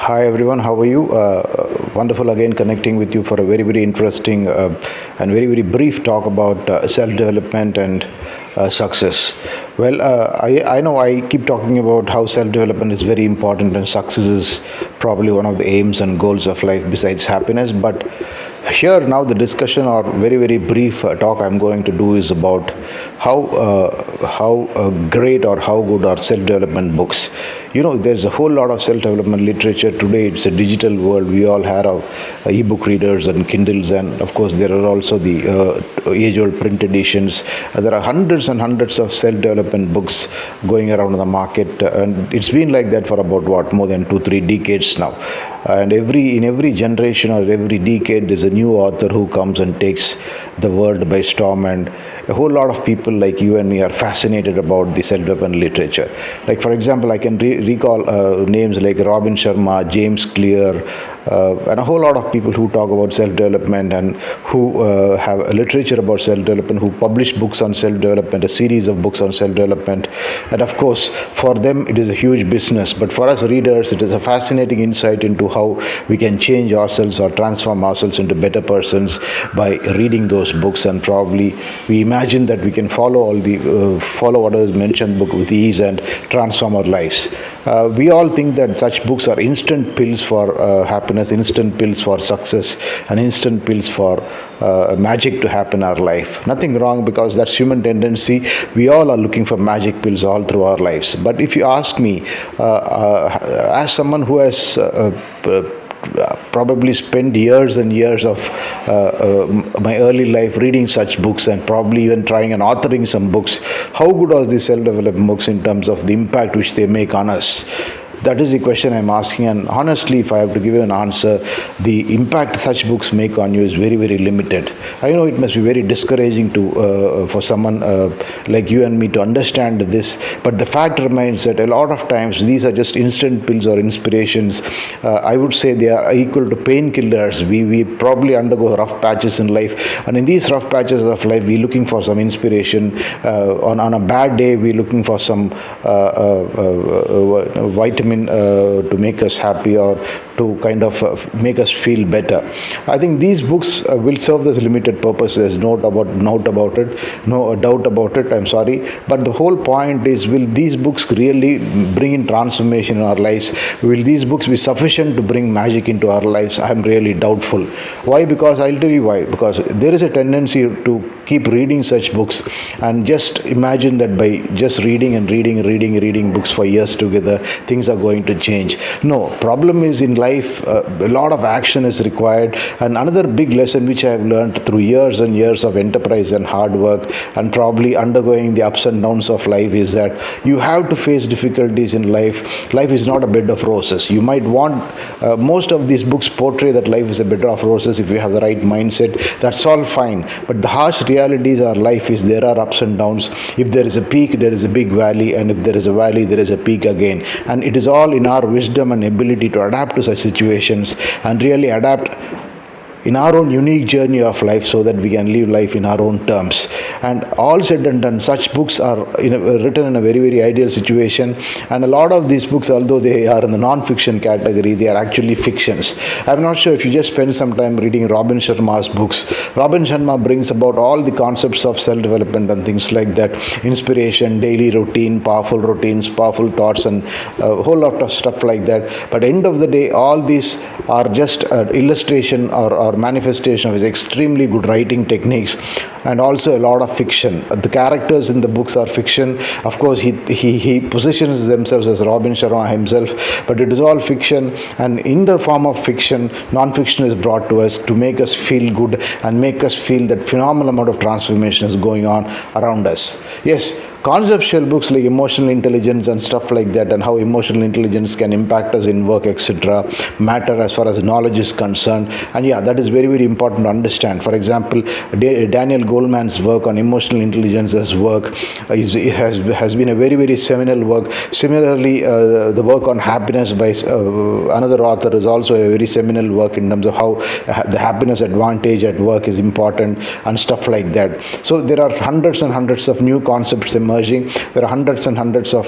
Hi everyone, how are you? Wonderful again connecting with you for a very, very interesting and very, very brief talk about self-development and success. Well, I know I keep talking about how self-development is very important and success is probably one of the aims and goals of life besides happiness. But here now the discussion or very, very brief talk I'm going to do is about how great or how good are self-development books. There's a whole lot of self-development literature today. It's a digital world. We all have e-book readers and Kindles, and of course there are also the age-old print editions. There are hundreds and hundreds of self-development books going around in the market, and it's been like that for about more than 2-3 decades now. And in every generation or every decade, there's a new author who comes and takes the world by storm, and a whole lot of people like you and me are fascinated about the self-development literature. Like, for example, I can recall names like Robin Sharma, James Clear, and a whole lot of people who talk about self-development and who have a literature about self-development, who publish books on self-development, a series of books on self-development. And of course, for them, it is a huge business. But for us readers, it is a fascinating insight into how we can change ourselves or transform ourselves into better persons by reading those books. And probably we imagine that we can follow what is mentioned book with ease and transform our lives. We all think that such books are instant pills for happiness, instant pills for success, and instant pills for magic to happen in our life. Nothing wrong, because that's human tendency. We all are looking for magic pills all through our lives. But if you ask me, as someone who has probably spent years and years of my early life reading such books and probably even trying and authoring some books, how good are these self-development books in terms of the impact which they make on us? That is the question I'm asking, and honestly, if I have to give you an answer, the impact such books make on you is very, very limited. I know it must be very discouraging for someone like you and me to understand this, but the fact remains that a lot of times these are just instant pills or inspirations. I would say they are equal to painkillers. We probably undergo rough patches in life, and in these rough patches of life, we're looking for some inspiration. On a bad day, we're looking for some vitamin to make us happy or to kind of make us feel better. I think these books will serve this limited purpose. There's no doubt about it. I'm sorry, but the whole point is: will these books really bring in transformation in our lives? Will these books be sufficient to bring magic into our lives? I'm really doubtful. Why? Because I'll tell you why. Because there is a tendency to keep reading such books and just imagine that by just reading books for years together, things are going to change. No, problem is in life, a lot of action is required. And another big lesson which I have learned through years and years of enterprise and hard work and probably undergoing the ups and downs of life is that you have to face difficulties in life. Life is not a bed of roses. You might want, most of these books portray that life is a bed of roses if you have the right mindset. That's all fine. But the harsh realities of life is there are ups and downs. If there is a peak, there is a big valley, and if there is a valley, there is a peak again. And it is all in our wisdom and ability to adapt to such situations and really adapt in our own unique journey of life so that we can live life in our own terms. And all said and done, such books are written in a very, very ideal situation. And a lot of these books, although they are in the non-fiction category, they are actually fictions. I'm not sure if you just spend some time reading Robin Sharma's books. Robin Sharma brings about all the concepts of self-development and things like that: inspiration, daily routine, powerful routines, powerful thoughts, and a whole lot of stuff like that. But end of the day, all these are just illustration or manifestation of his extremely good writing techniques, and also a lot of fiction. The characters in the books are fiction. Of course, he positions themselves as Robin Sharma himself, but it is all fiction. And in the form of fiction, non-fiction is brought to us to make us feel good and make us feel that phenomenal amount of transformation is going on around us. Yes, conceptual books like emotional intelligence and stuff like that, and how emotional intelligence can impact us in work, etc., matter as far as knowledge is concerned. And yeah, that is very, very important to understand. For example, Daniel Goleman's work on emotional intelligence has been a very, very seminal work. Similarly, the work on happiness by another author is also a very seminal work in terms of how the happiness advantage at work is important and stuff like that. So there are hundreds and hundreds of new concepts emerging emerging. There are hundreds and hundreds of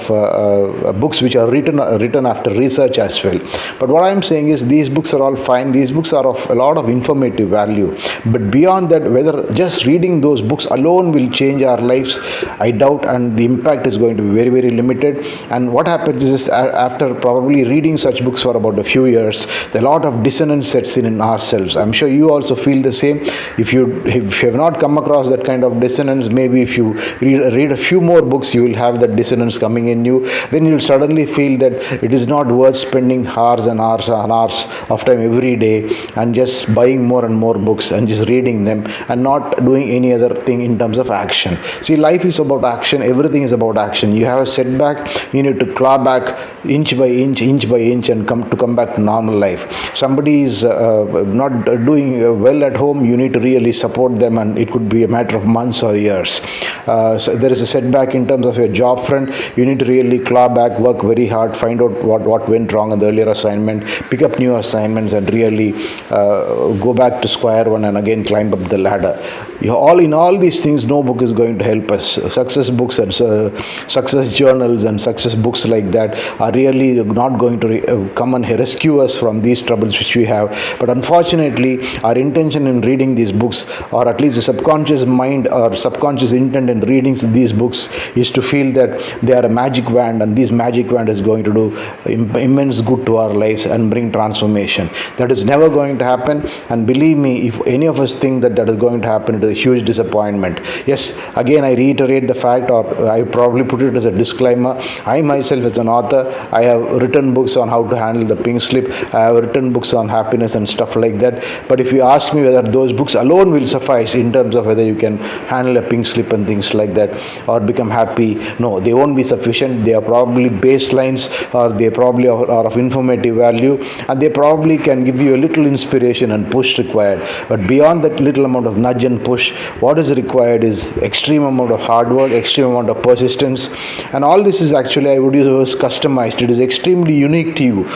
books which are written after research as well. But what I'm saying is these books are all fine. These books are of a lot of informative value. But beyond that, whether just reading those books alone will change our lives, I doubt, and the impact is going to be very, very limited. And what happens is after probably reading such books for about a few years, a lot of dissonance sets in ourselves. I'm sure you also feel the same. If you have not come across that kind of dissonance, maybe if you read a few more books, you will have that dissonance coming in you. Then you'll suddenly feel that it is not worth spending hours and hours and hours of time every day and just buying more and more books and just reading them and not doing any other thing in terms of action. See, life is about action. Everything is about action. You have a setback, you need to claw back inch by inch by inch, and come back to normal life. Somebody is not doing well at home, you need to really support them, and it could be a matter of months or years. So there is a setback in terms of your job front, you need to really claw back, work very hard, find out what went wrong in the earlier assignment, pick up new assignments, and really go back to square one and again climb up the ladder. In all these things, no book is going to help us. Success books and success journals and success books like that are really not going to come and rescue us from these troubles which we have. But unfortunately, our intention in reading these books, or at least the subconscious mind or subconscious intent in reading these books, is to feel that they are a magic wand, and this magic wand is going to do immense good to our lives and bring transformation. That is never going to happen. And believe me, if any of us think that is going to happen, it is a huge disappointment. Yes, again, I reiterate the fact, or I probably put it as a disclaimer. I myself, as an author, I have written books on how to handle the pink slip. I have written books on happiness and stuff like that. But if you ask me whether those books alone will suffice in terms of whether you can handle a pink slip and things like that, or become happy, no, they won't be sufficient. They are probably baselines, or they probably are of informative value, and they probably can give you a little inspiration and push required. But beyond that little amount of nudge and push, what is required is extreme amount of hard work, extreme amount of persistence, and all this is actually, I would use the word customized. It is extremely unique to you.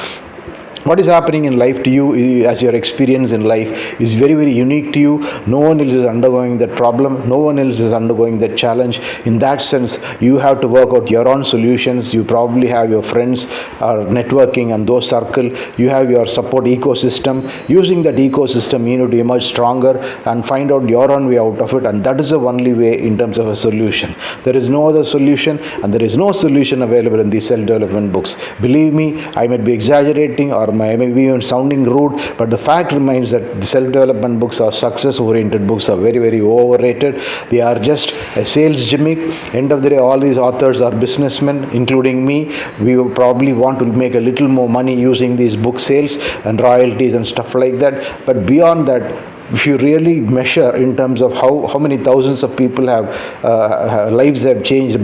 What is happening in life to you, as your experience in life, is very, very unique to you. No one else is undergoing that problem. No one else is undergoing that challenge. In that sense, you have to work out your own solutions. You probably have your friends or networking and those circle. You have your support ecosystem. Using that ecosystem, you need to emerge stronger and find out your own way out of it. And that is the only way in terms of a solution. There is no other solution, and there is no solution available in these self-development books. Believe me, I might be exaggerating, or I may be even sounding rude, but the fact remains that the self-development books or success-oriented books are very, very overrated. They are just a sales gimmick. End of the day, all these authors are businessmen, including me. We will probably want to make a little more money using these book sales and royalties and stuff like that. But beyond that, if you really measure in terms of how many thousands of people have lives have changed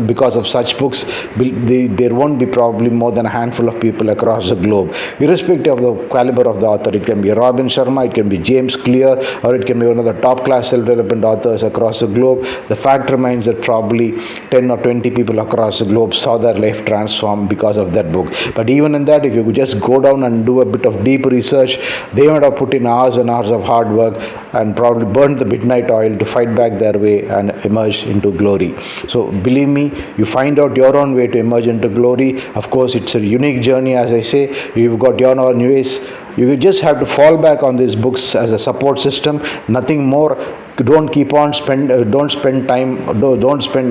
because of such books, there won't be probably more than a handful of people across the globe, irrespective of the caliber of the author. It can be Robin Sharma, it can be James Clear, or it can be one of the top class self-development authors across the globe. The fact remains that probably 10 or 20 people across the globe saw their life transform because of that book. But even in that, if you could just go down and do a bit of deep research, they might have put in hours and hours of hard work and probably burned the midnight oil to fight back their way and emerge into glory. So believe me, you find out your own way to emerge into glory. Of course, it's a unique journey, as I say. You've got your own ways. You just have to fall back on these books as a support system, nothing more. Don't spend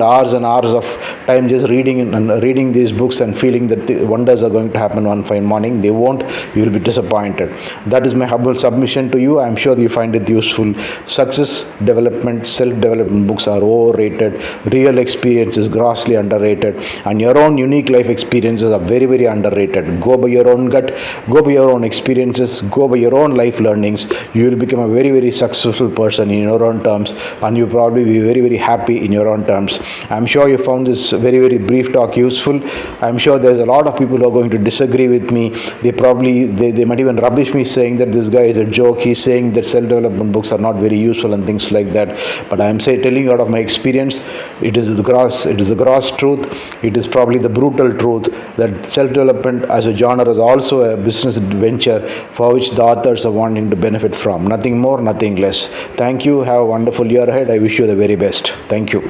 hours and hours of time just reading these books and feeling that the wonders are going to happen one fine morning. They won't. You will be disappointed. That is my humble submission to you. I'm sure you find it useful. Success development, self-development books are overrated. Real experience is grossly underrated, and your own unique life experiences are very, very underrated. Go by your own gut. Go by your own experiences. Go by your own life learnings. You will become a very, very successful person in your own terms, and you probably be very, very happy in your own terms. I'm sure you found this very, very brief talk useful. I'm sure there's a lot of people who are going to disagree with me. They might even rubbish me, saying that this guy is a joke. He's saying that self-development books are not very useful and things like that. But I'm telling you out of my experience, it is the gross truth. It is probably the brutal truth that self-development as a genre is also a business venture for which the authors are wanting to benefit from. Nothing more, nothing less. Thank you. Have a wonderful year ahead. I wish you the very best. Thank you.